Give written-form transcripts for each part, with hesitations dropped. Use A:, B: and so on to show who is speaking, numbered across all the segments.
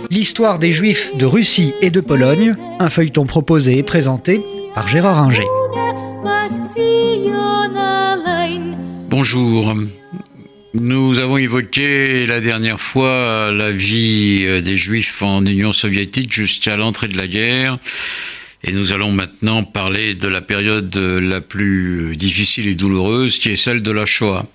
A: L'histoire des Juifs de Russie et de Pologne, un feuilleton proposé et présenté par Gérard Inger.
B: Bonjour. Nous avons évoqué la dernière fois la vie des Juifs en Union soviétique jusqu'à l'entrée de la guerre. Et nous allons maintenant parler de la période la plus difficile et douloureuse, qui est celle de la Shoah.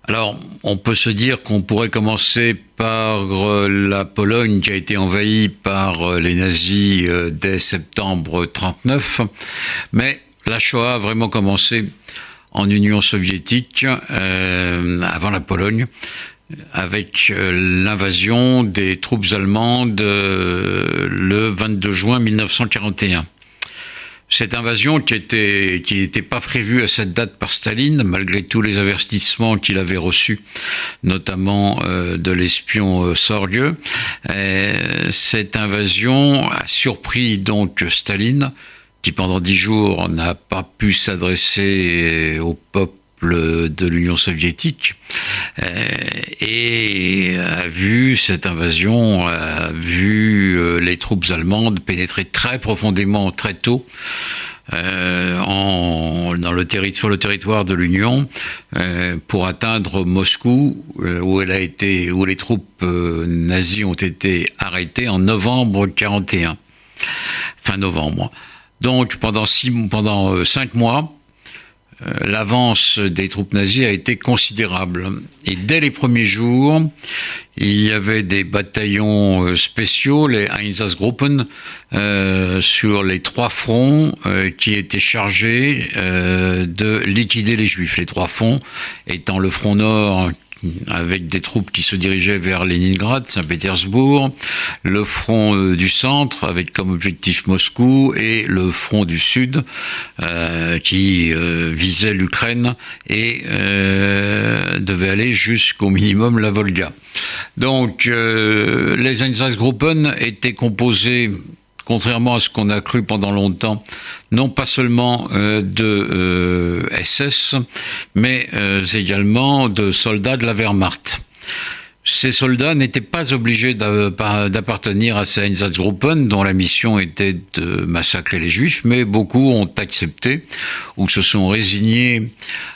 B: Alors, on peut se dire qu'on pourrait commencer par la Pologne qui a été envahie par les nazis dès septembre 1939, mais la Shoah a vraiment commencé en Union soviétique, avant la Pologne, avec l'invasion des troupes allemandes le 22 juin 1941. Cette invasion qui n'était pas prévue à cette date par Staline, malgré tous les avertissements qu'il avait reçus, notamment de l'espion Sorgue, cette invasion a surpris donc Staline, qui pendant 10 jours n'a pas pu s'adresser au peuple de l'Union soviétique, et a vu cette invasion, a vu les troupes allemandes pénétrer très profondément, très tôt, sur le territoire de l'Union, pour atteindre Moscou, où les troupes nazies ont été arrêtées en novembre 1941, fin novembre. Donc pendant 5 mois, l'avance des troupes nazies a été considérable. Et dès les premiers jours, il y avait des bataillons spéciaux, les Einsatzgruppen, sur les 3 fronts qui étaient chargés de liquider les Juifs. Les 3 fronts étant le front nord, avec des troupes qui se dirigeaient vers Leningrad, Saint-Pétersbourg, le front du centre, avec comme objectif Moscou, et le front du sud, qui visait l'Ukraine et devait aller jusqu'au minimum la Volga. Donc, les Einsatzgruppen étaient composés, contrairement à ce qu'on a cru pendant longtemps, non pas seulement de SS, mais également de soldats de la Wehrmacht. Ces soldats n'étaient pas obligés d'appartenir à ces Einsatzgruppen, dont la mission était de massacrer les Juifs, mais beaucoup ont accepté ou se sont résignés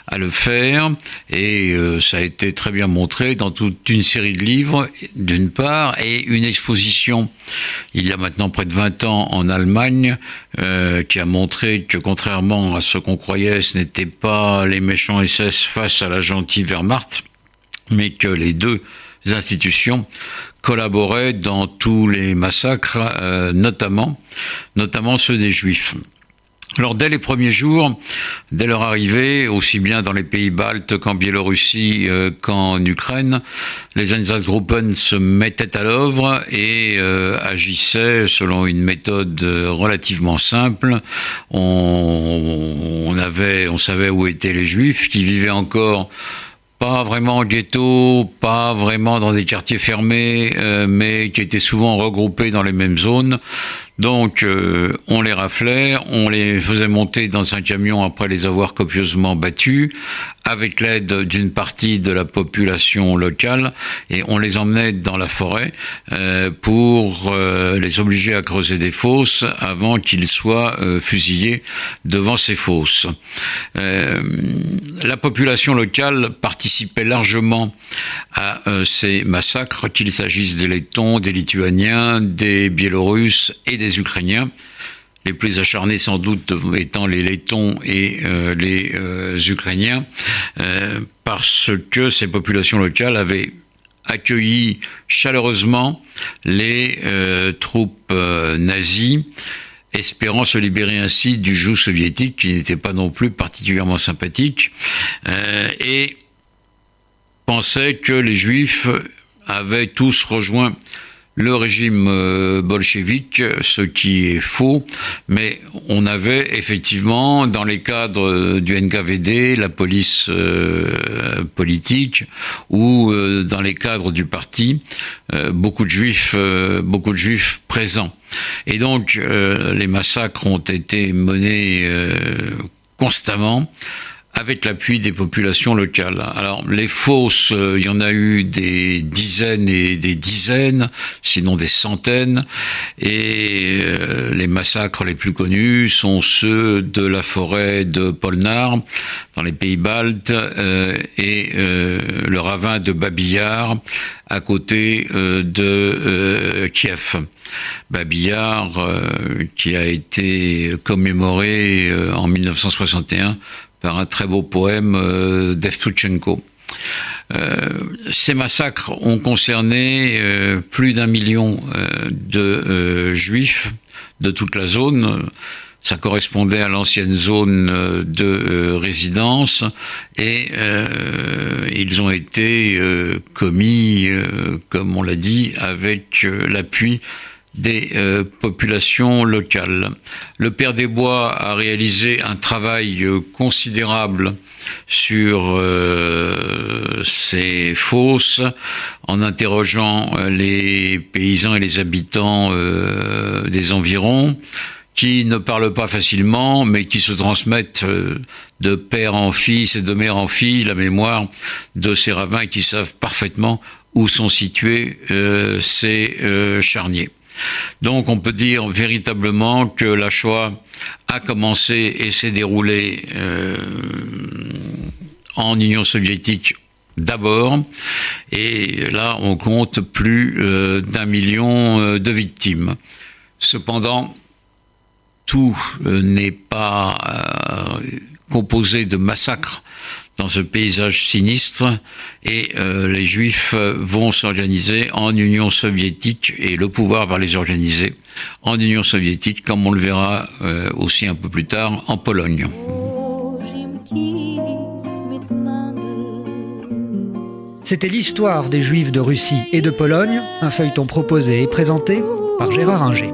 B: à le faire, et ça a été très bien montré dans toute une série de livres, d'une part, et une exposition, il y a maintenant près de 20 ans en Allemagne, qui a montré que, contrairement à ce qu'on croyait, ce n'étaient pas les méchants SS face à la gentille Wehrmacht, mais que les deux institutions collaboraient dans tous les massacres, notamment ceux des Juifs. Alors, dès les premiers jours, dès leur arrivée, aussi bien dans les pays baltes qu'en Biélorussie qu'en Ukraine, les Einsatzgruppen se mettaient à l'œuvre et agissaient selon une méthode relativement simple. On savait où étaient les Juifs, qui vivaient encore pas vraiment en ghetto, pas vraiment dans des quartiers fermés, mais qui étaient souvent regroupés dans les mêmes zones. Donc, on les raflait, on les faisait monter dans un camion après les avoir copieusement battus, avec l'aide d'une partie de la population locale, et on les emmenait dans la forêt pour les obliger à creuser des fosses avant qu'ils soient fusillés devant ces fosses. La population locale participait largement à ces massacres, qu'il s'agisse des Lettons, des Lituaniens, des Biélorusses et des Ukrainiens. Les plus acharnés sans doute étant les Lettons et les Ukrainiens, parce que ces populations locales avaient accueilli chaleureusement les troupes nazies, espérant se libérer ainsi du joug soviétique qui n'était pas non plus particulièrement sympathique, et pensaient que les Juifs avaient tous rejoint le régime bolchevique, ce qui est faux, mais on avait effectivement, dans les cadres du NKVD, la police politique, ou dans les cadres du parti, beaucoup de juifs présents. Et donc, les massacres ont été menés constamment, avec l'appui des populations locales. Alors, les fosses, il y en a eu des dizaines et des dizaines, sinon des centaines, et les massacres les plus connus sont ceux de la forêt de Polnar, dans les pays baltes, et le ravin de Babi Yar, à côté de Kiev. Babi Yar, qui a été commémoré en 1961 par un très beau poème d'Evtuchenko. Ces massacres ont concerné plus d'1 million de juifs de toute la zone. Ça correspondait à l'ancienne zone de résidence et ils ont été commis, comme on l'a dit, avec l'appui des populations locales. Le Père des Bois a réalisé un travail considérable sur ces fosses en interrogeant les paysans et les habitants des environs qui ne parlent pas facilement, mais qui se transmettent de père en fils et de mère en fille la mémoire de ces ravins et qui savent parfaitement où sont situés ces charniers. Donc on peut dire véritablement que la Shoah a commencé et s'est déroulée en Union soviétique d'abord, et là on compte plus d'1 million de victimes. Cependant, tout n'est pas composé de massacres dans ce paysage sinistre, et les Juifs vont s'organiser en Union soviétique, et le pouvoir va les organiser en Union soviétique, comme on le verra aussi un peu plus tard en Pologne.
A: C'était l'histoire des Juifs de Russie et de Pologne, un feuilleton proposé et présenté par Gérard Inger.